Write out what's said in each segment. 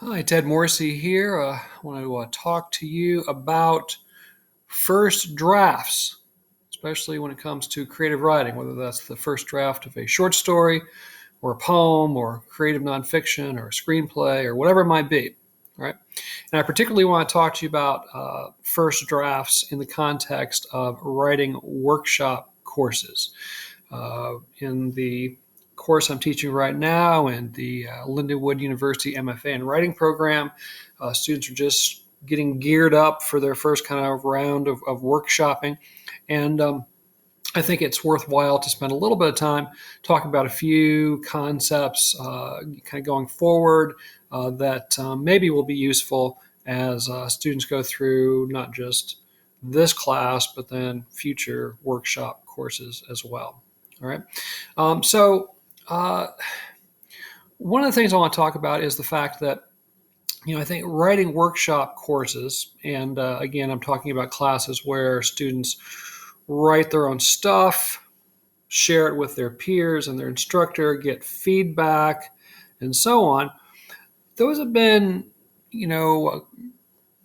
Hi, Ted Morrissey here. I want to talk to you about first drafts, especially when it comes to creative writing, whether that's the first draft of a short story or a poem or creative nonfiction or a screenplay or whatever it might be. Right? And I particularly want to talk to you about first drafts in the context of writing workshop courses. In the course I'm teaching right now in the Lindenwood University MFA in Writing program, students are just getting geared up for their first kind of round of workshopping. And I think it's worthwhile to spend a little bit of time talking about a few concepts kind of going forward that maybe will be useful as students go through not just this class, but then future workshop courses as well. All right. So one of the things I want to talk about is the fact that I think writing workshop courses, and again, I'm talking about classes where students write their own stuff, share it with their peers and their instructor, get feedback, and so on. Those have been, in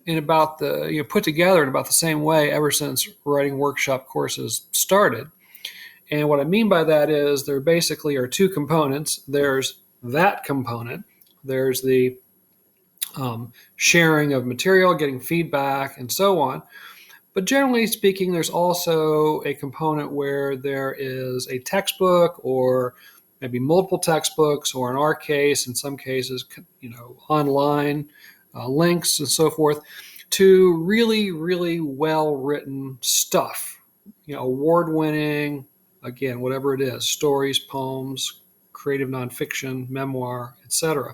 about the put together in about the same way ever since writing workshop courses started. And what I mean by that is there basically are two components. There's that component. There's the sharing of material, getting feedback, and so on. But generally speaking, there's also a component where there is a textbook or maybe multiple textbooks, or in our case, in some cases, online links and so forth to really, really well-written stuff, award-winning, again, whatever it is, stories, poems, creative nonfiction, memoir, etc.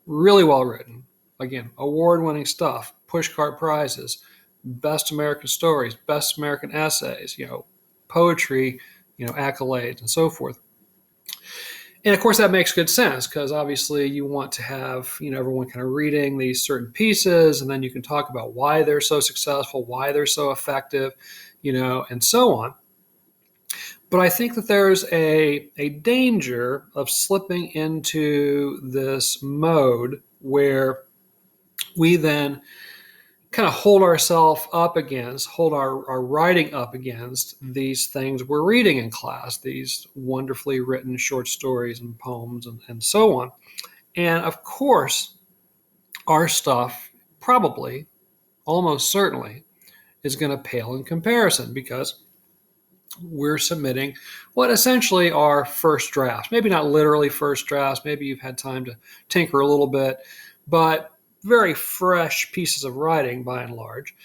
Really well-written, again, award-winning stuff, pushcart prizes, best American stories, best American essays, poetry, accolades, and so forth. And of course, that makes good sense because obviously you want to have, everyone kind of reading these certain pieces, and then you can talk about why they're so successful, why they're so effective, and so on. But I think that there's a danger of slipping into this mode where we then kind of hold our writing up against these things we're reading in class, these wonderfully written short stories and poems and so on. And of course, our stuff probably, almost certainly, is going to pale in comparison because we're submitting what essentially are first drafts. Maybe not literally first drafts, maybe you've had time to tinker a little bit, but very fresh pieces of writing by and large.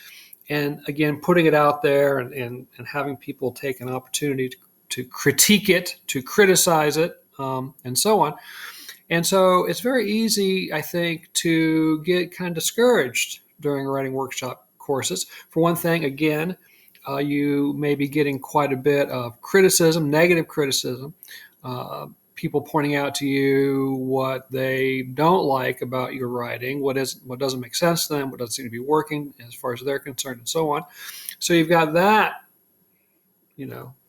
And again, putting it out there and having people take an opportunity to critique it, to criticize it, and so on. And so it's very easy, I think, to get kind of discouraged during writing workshop courses. For one thing, again, you may be getting quite a bit of criticism, negative criticism, people pointing out to you what they don't like about your writing, what doesn't make sense to them, what doesn't seem to be working as far as they're concerned, and so on. So you've got that,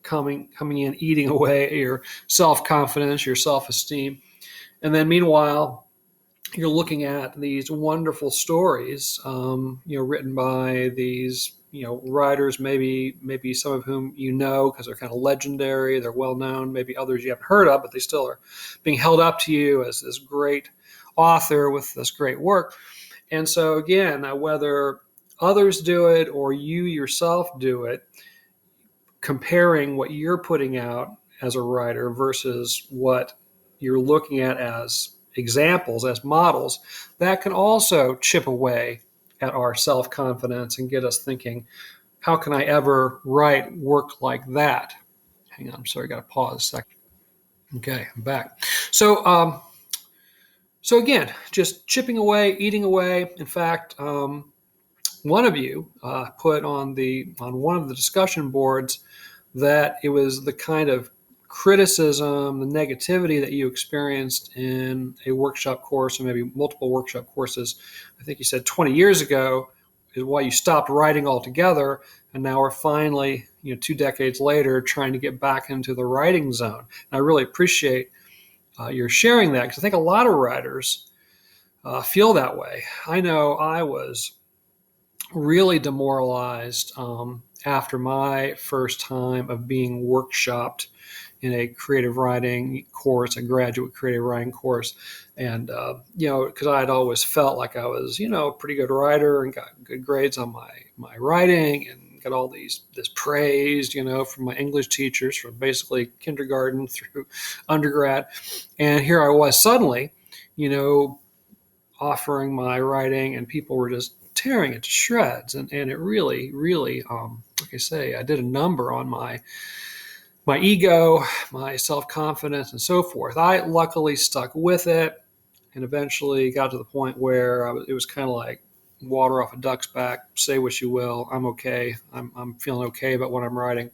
coming in, eating away your self-confidence, your self-esteem. And then meanwhile, you're looking at these wonderful stories, written by these writers, maybe some of whom because they're kind of legendary, they're well known, maybe others you haven't heard of, but they still are being held up to you as this great author with this great work. And so again, whether others do it or you yourself do it, comparing what you're putting out as a writer versus what you're looking at as examples, as models, that can also chip away at our self-confidence and get us thinking, how can I ever write work like that? Hang on, I'm sorry, I got to pause a second. Okay, I'm back. So again, just chipping away, eating away. In fact, one of you put on one of the discussion boards that it was the kind of criticism, the negativity that you experienced in a workshop course or maybe multiple workshop courses, I think you said 20 years ago, is why you stopped writing altogether. And now we're finally, 2 decades later, trying to get back into the writing zone. And I really appreciate your sharing that because I think a lot of writers feel that way. I know I was really demoralized after my first time of being workshopped in a creative writing course, a graduate creative writing course. And, because I had always felt like I was, a pretty good writer and got good grades on my writing and got all this praise, from my English teachers from basically kindergarten through undergrad. And here I was suddenly, offering my writing, and people were just tearing it to shreds. And it really, really, like I say, I did a number on my ego, my self-confidence, and so forth. I luckily stuck with it and eventually got to the point where it was kind of like water off a duck's back. Say what you will. I'm okay. I'm feeling okay about what I'm writing.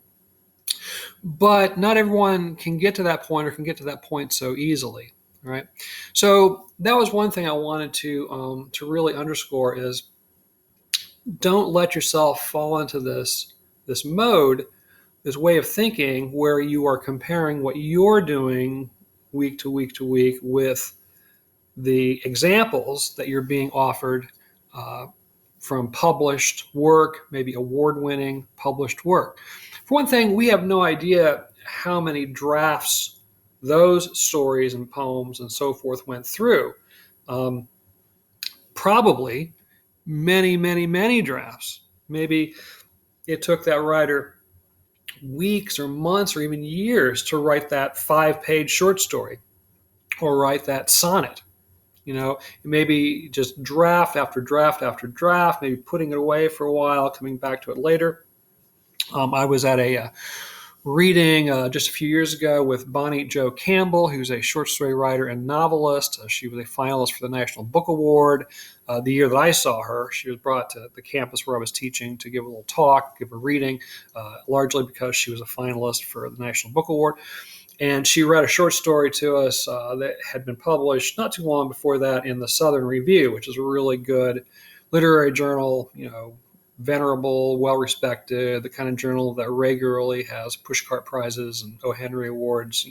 But not everyone can get to that point or can get to that point so easily, right? So that was one thing I wanted to really underscore is don't let yourself fall into this mode, this way of thinking where you are comparing what you're doing week to week to week with the examples that you're being offered from published work, maybe award-winning published work. For one thing, we have no idea how many drafts those stories and poems and so forth went through. Probably many, many, many drafts. Maybe it took that writer weeks or months or even years to write that 5-page short story or write that sonnet. Maybe just draft after draft after draft, maybe putting it away for a while, coming back to it later. I was at a reading just a few years ago with Bonnie Jo Campbell, who's a short story writer and novelist. She was a finalist for the National Book Award. The year that I saw her, she was brought to the campus where I was teaching to give a little talk, give a reading, largely because she was a finalist for the National Book Award. And she read a short story to us that had been published not too long before that in the Southern Review, which is a really good literary journal, venerable, well-respected, the kind of journal that regularly has pushcart prizes and O. Henry Awards,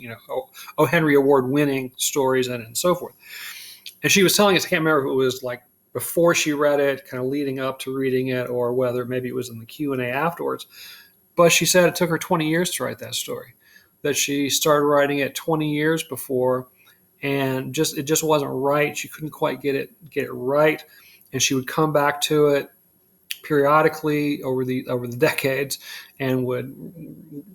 O. Henry Award-winning stories in it and so forth. And she was telling us, I can't remember if it was like before she read it, kind of leading up to reading it, or whether maybe it was in the Q&A afterwards. But she said it took her 20 years to write that story, that she started writing it 20 years before, and it just wasn't right. She couldn't quite get it right, and she would come back to it periodically over the decades and would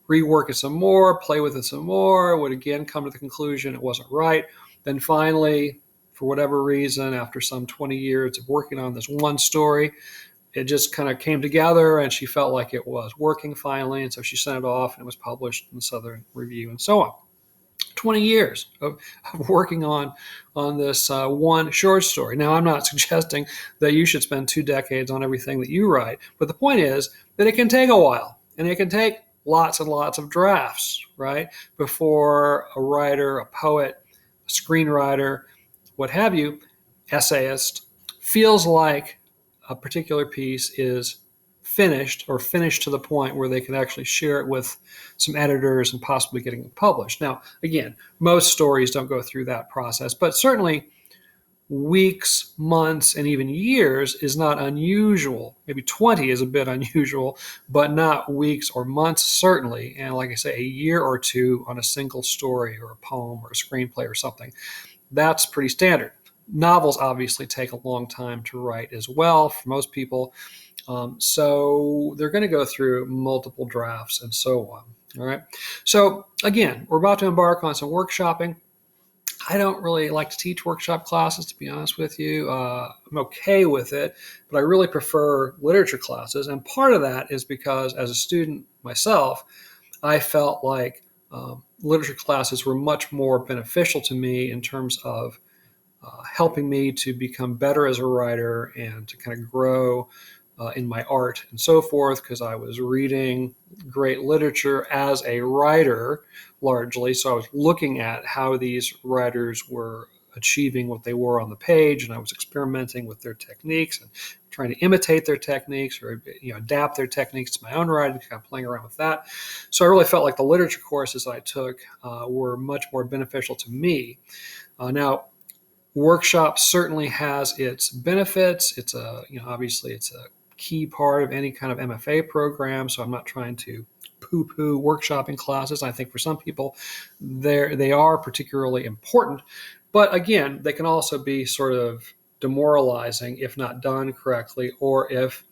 rework it some more, play with it some more, would again come to the conclusion it wasn't right. Then finally, for whatever reason, after some 20 years of working on this one story, it just kind of came together and she felt like it was working finally. And so she sent it off and it was published in the Southern Review and so on. 20 years of working on this one short story. Now, I'm not suggesting that you should spend 2 decades on everything that you write, but the point is that it can take a while and it can take lots and lots of drafts, right, before a writer, a poet, a screenwriter, what have you, essayist, feels like a particular piece is finished to the point where they can actually share it with some editors and possibly getting it published. Now, again, most stories don't go through that process, but certainly weeks, months, and even years is not unusual. Maybe 20 is a bit unusual, but not weeks or months, certainly. And like I say, a year or two on a single story or a poem or a screenplay or something, that's pretty standard. Novels obviously take a long time to write as well for most people. So they're going to go through multiple drafts and so on. All right. So again, we're about to embark on some workshopping. I don't really like to teach workshop classes, to be honest with you. I'm okay with it, but I really prefer literature classes. And part of that is because as a student myself, I felt like literature classes were much more beneficial to me in terms of helping me to become better as a writer and to kind of grow in my art and so forth, because I was reading great literature as a writer largely. So I was looking at how these writers were achieving what they were on the page, and I was experimenting with their techniques and trying to imitate their techniques or adapt their techniques to my own writing, kind of playing around with that. So I really felt like the literature courses I took were much more beneficial to me. Now, Workshop certainly has its benefits. It's obviously it's a key part of any kind of MFA program. So I'm not trying to poo-poo workshopping classes. I think for some people, they are particularly important. But again, they can also be sort of demoralizing if not done correctly, or if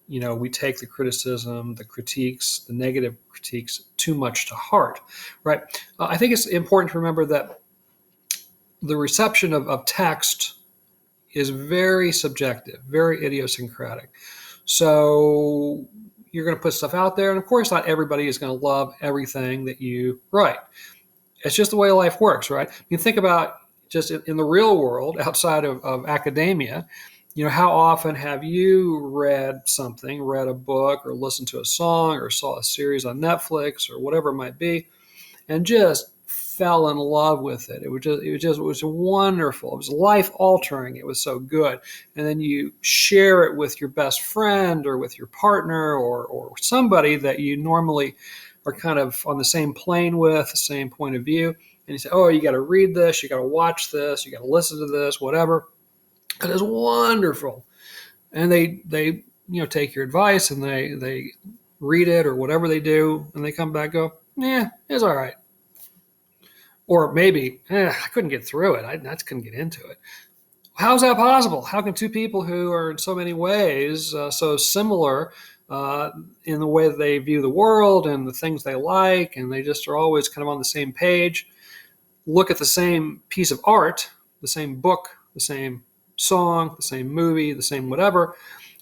we take the criticism, the critiques, the negative critiques too much to heart, right? I think it's important to remember that the reception of text is very subjective, very idiosyncratic. So you're going to put stuff out there, and of course, not everybody is going to love everything that you write. It's just the way life works, right? You think about just in the real world, outside of academia, how often have you read a book, or listened to a song, or saw a series on Netflix, or whatever it might be, and just fell in love with it. It was wonderful. It was life altering. It was so good. And then you share it with your best friend, or with your partner, or somebody that you normally are kind of on the same plane with, the same point of view. And you say, oh, you got to read this, you got to watch this, you got to listen to this, whatever. It is wonderful. And they take your advice, and they read it or whatever they do, and they come back and go, yeah, it's all right. Or maybe, I couldn't get through it. I just couldn't get into it. How's that possible? How can two people who are in so many ways so similar in the way that they view the world and the things they like, and they just are always kind of on the same page, look at the same piece of art, the same book, the same song, the same movie, the same whatever,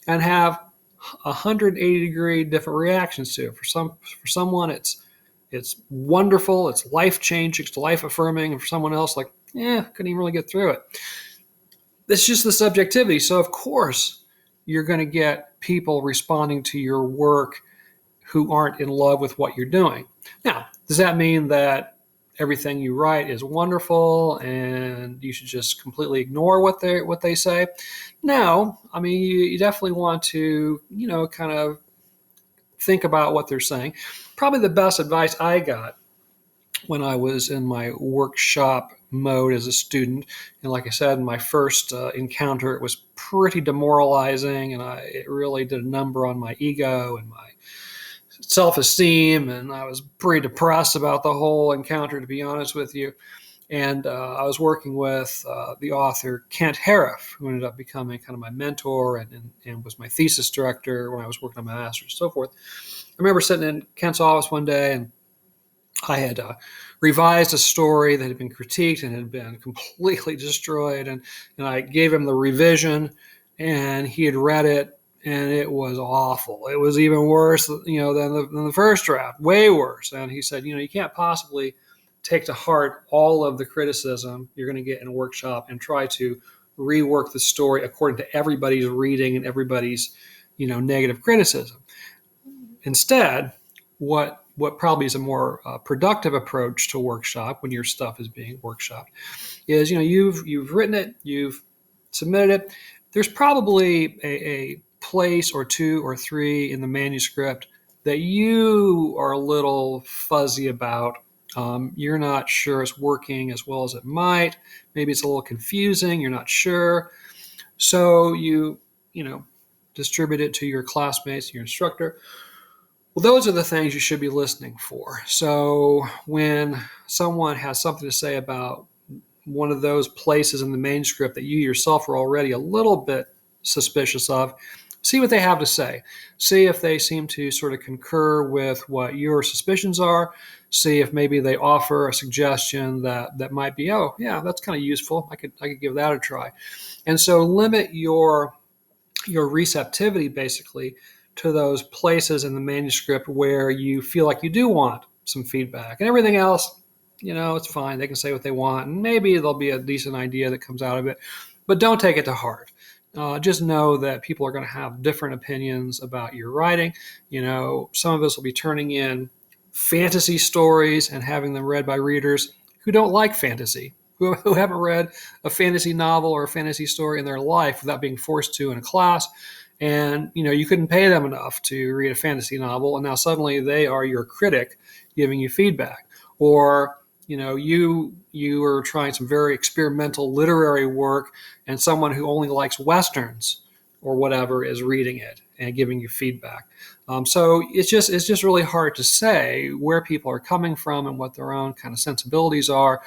and have 180-degree different reactions to it? For someone, it's wonderful, it's life-changing, it's life-affirming, and for someone else, like, couldn't even really get through it. It's just the subjectivity. So, of course, you're going to get people responding to your work who aren't in love with what you're doing. Now, does that mean that everything you write is wonderful and you should just completely ignore what they say? No. I mean, you definitely want to, kind of think about what they're saying. Probably the best advice I got when I was in my workshop mode as a student, and like I said, in my first encounter, it was pretty demoralizing, and it really did a number on my ego and my self-esteem, and I was pretty depressed about the whole encounter, to be honest with you. And I was working with the author Kent Harif, who ended up becoming kind of my mentor and was my thesis director when I was working on my master's and so forth. I remember sitting in Kent's office one day, and I had revised a story that had been critiqued and had been completely destroyed. And I gave him the revision, and he had read it, and it was awful. It was even worse, than the first draft, way worse. And he said, you can't possibly take to heart all of the criticism you're going to get in a workshop and try to rework the story according to everybody's reading and everybody's, negative criticism. Instead, what probably is a more productive approach to workshop when your stuff is being workshopped is, you've written it, you've submitted it. There's probably a place or two or three in the manuscript that you are a little fuzzy about. You're not sure it's working as well as it might. Maybe it's a little confusing. You're not sure. So you distribute it to your classmates, your instructor. Well, those are the things you should be listening for. So when someone has something to say about one of those places in the manuscript that you yourself are already a little bit suspicious of, see what they have to say. See if they seem to sort of concur with what your suspicions are. See if maybe they offer a suggestion that might be, oh, yeah, that's kind of useful. I could give that a try. And so limit your receptivity basically to those places in the manuscript where you feel like you do want some feedback. And everything else, it's fine. They can say what they want, and maybe there'll be a decent idea that comes out of it. But don't take it to heart. Just know that people are going to have different opinions about your writing. Some of us will be turning in fantasy stories and having them read by readers who don't like fantasy, who haven't read a fantasy novel or a fantasy story in their life without being forced to in a class. And, you couldn't pay them enough to read a fantasy novel, and now suddenly they are your critic giving you feedback. Or, you are trying some very experimental literary work, and someone who only likes westerns or whatever is reading it and giving you feedback. So it's just really hard to say where people are coming from and what their own kind of sensibilities are.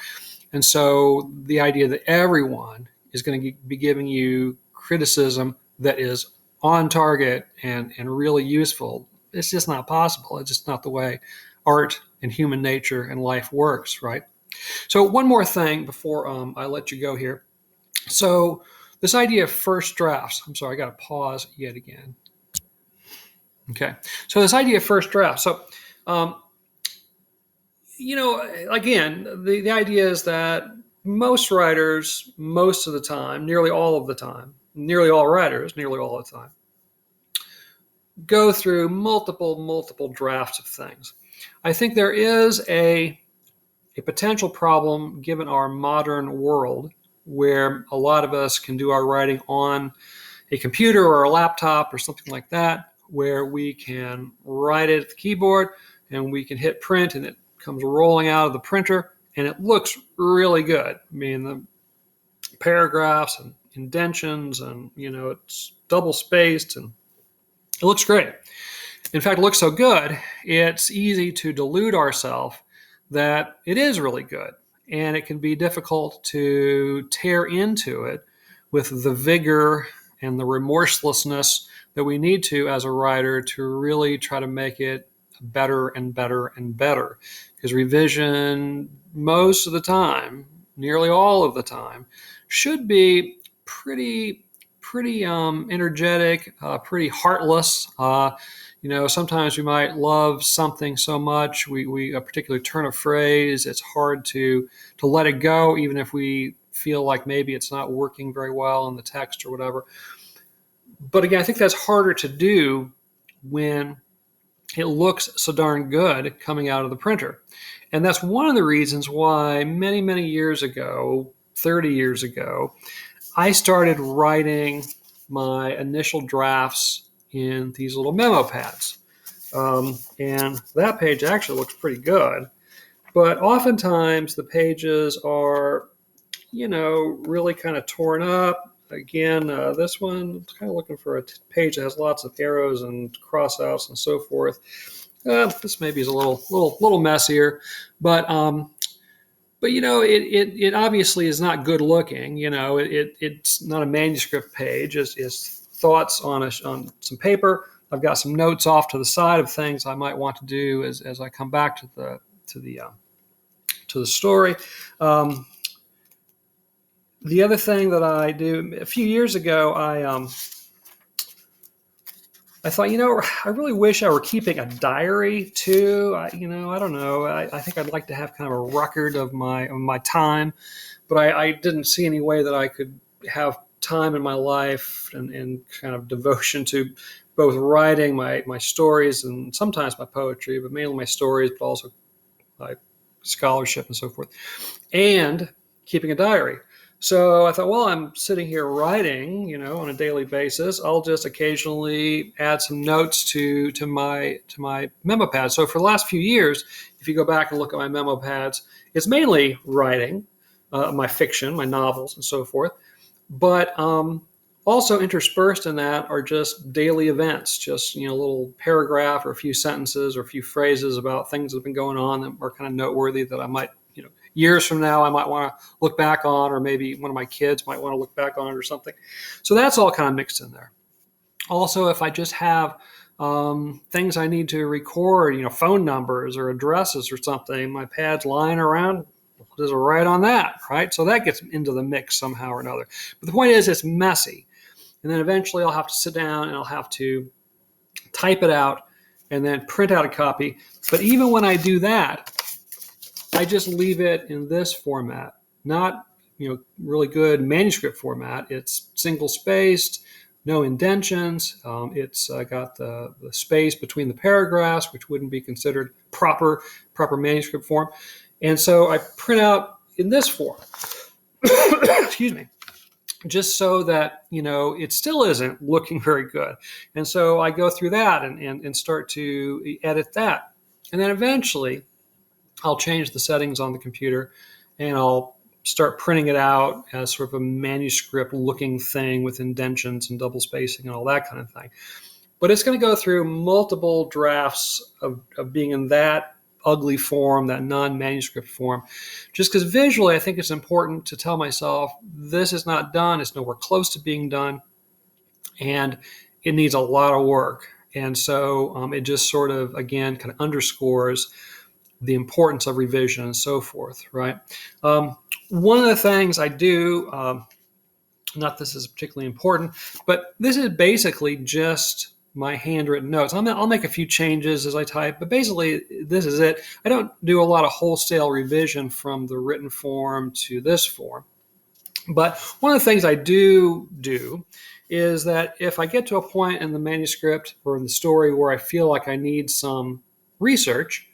And so the idea that everyone is going to be giving you criticism that is on target and really useful, it's just not possible. It's just not the way art and human nature and life works, right? So one more thing before I let you go here. So this idea of first drafts, I'm sorry, I got to pause yet again. Okay. So this idea of first drafts. So, again, the idea is that most writers, most of the time, nearly all of the time, nearly all writers, nearly all the time, go through multiple drafts of things. I think there is a potential problem given our modern world where a lot of us can do our writing on a computer or a laptop or something like that, where we can write it at the keyboard and we can hit print and it comes rolling out of the printer and it looks really good. I mean, the paragraphs and indentions and, it's double spaced and it looks great. In fact, it looks so good, it's easy to delude ourselves that it is really good. And it can be difficult to tear into it with the vigor and the remorselessness that we need to as a writer to really try to make it better and better and better. Because revision, most of the time, nearly all of the time, should be pretty energetic, pretty heartless. Sometimes we might love something so much, we a particular turn of phrase, it's hard to let it go, even if we feel like maybe it's not working very well in the text or whatever. But again, I think that's harder to do when it looks so darn good coming out of the printer. And that's one of the reasons why many years ago, 30 years ago, I started writing my initial drafts in these little memo pads. And that page actually looks pretty good. But oftentimes the pages are, really kind of torn up. Again, this one, I'm kind of looking for a page that has lots of arrows and crossouts and so forth. This maybe is a little messier, but it obviously is not good looking. It's not a manuscript page. It's thoughts on some paper. I've got some notes off to the side of things I might want to do as I come back to the story. The other thing that I do, a few years ago, I thought, I really wish I were keeping a diary too. I don't know. I think I'd like to have kind of a record of my time, but I didn't see any way that I could have time in my life and kind of devotion to both writing my stories and sometimes my poetry, but mainly my stories, but also my scholarship and so forth, and keeping a diary. So I thought, well, I'm sitting here writing, on a daily basis. I'll just occasionally add some notes to my memo pad. So for the last few years, if you go back and look at my memo pads, it's mainly writing, my fiction, my novels, and so forth. But also interspersed in that are just daily events, just a little paragraph or a few sentences or a few phrases about things that have been going on that are kind of noteworthy that I might, years from now I might want to look back on, or maybe one of my kids might want to look back on it or something. So that's all kind of mixed in there. Also, if I just have things I need to record, phone numbers or addresses or something, my pad's lying around, there's a write on that, right? So that gets into the mix somehow or another. But the point is, it's messy. And then eventually I'll have to sit down and I'll have to type it out and then print out a copy. But even when I do that, I just leave it in this format, not really good manuscript format. It's single spaced, no indentions. It's got the space between the paragraphs, which wouldn't be considered proper manuscript form. And so I print out in this form, excuse me, just so that, it still isn't looking very good. And so I go through that and start to edit that. And then eventually I'll change the settings on the computer and I'll start printing it out as sort of a manuscript looking thing with indentions and double spacing and all that kind of thing. But it's going to go through multiple drafts of being in that ugly form, that non-manuscript form, just because visually I think it's important to tell myself this is not done, it's nowhere close to being done, and it needs a lot of work. And so it just sort of, again, kind of underscores the importance of revision and so forth, right? One of the things I do, not this is particularly important, but this is basically just my handwritten notes. I'll make a few changes as I type, but basically this is it. I don't do a lot of wholesale revision from the written form to this form. But one of the things I do is that if I get to a point in the manuscript or in the story where I feel like I need some research,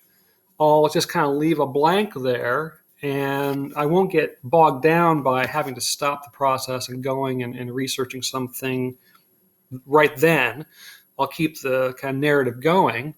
I'll just kind of leave a blank there, and I won't get bogged down by having to stop the process and going and researching something right then. I'll keep the kind of narrative going.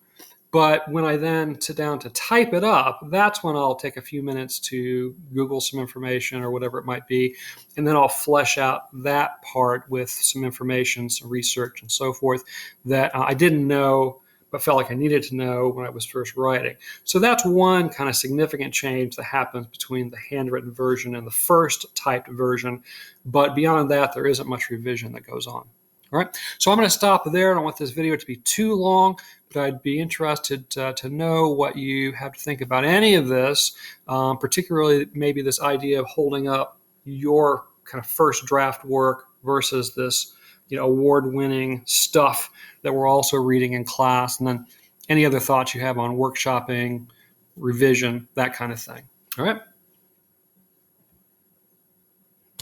But when I then sit down to type it up, that's when I'll take a few minutes to Google some information or whatever it might be. And then I'll flesh out that part with some information, some research and so forth that I didn't know but felt like I needed to know when I was first writing. So that's one kind of significant change that happens between the handwritten version and the first typed version. But beyond that, there isn't much revision that goes on. All right, so I'm going to stop there. I don't want this video to be too long, but I'd be interested to know what you have to think about any of this, particularly maybe this idea of holding up your kind of first draft work versus this award-winning stuff that we're also reading in class, and then any other thoughts you have on workshopping, revision, that kind of thing. All right.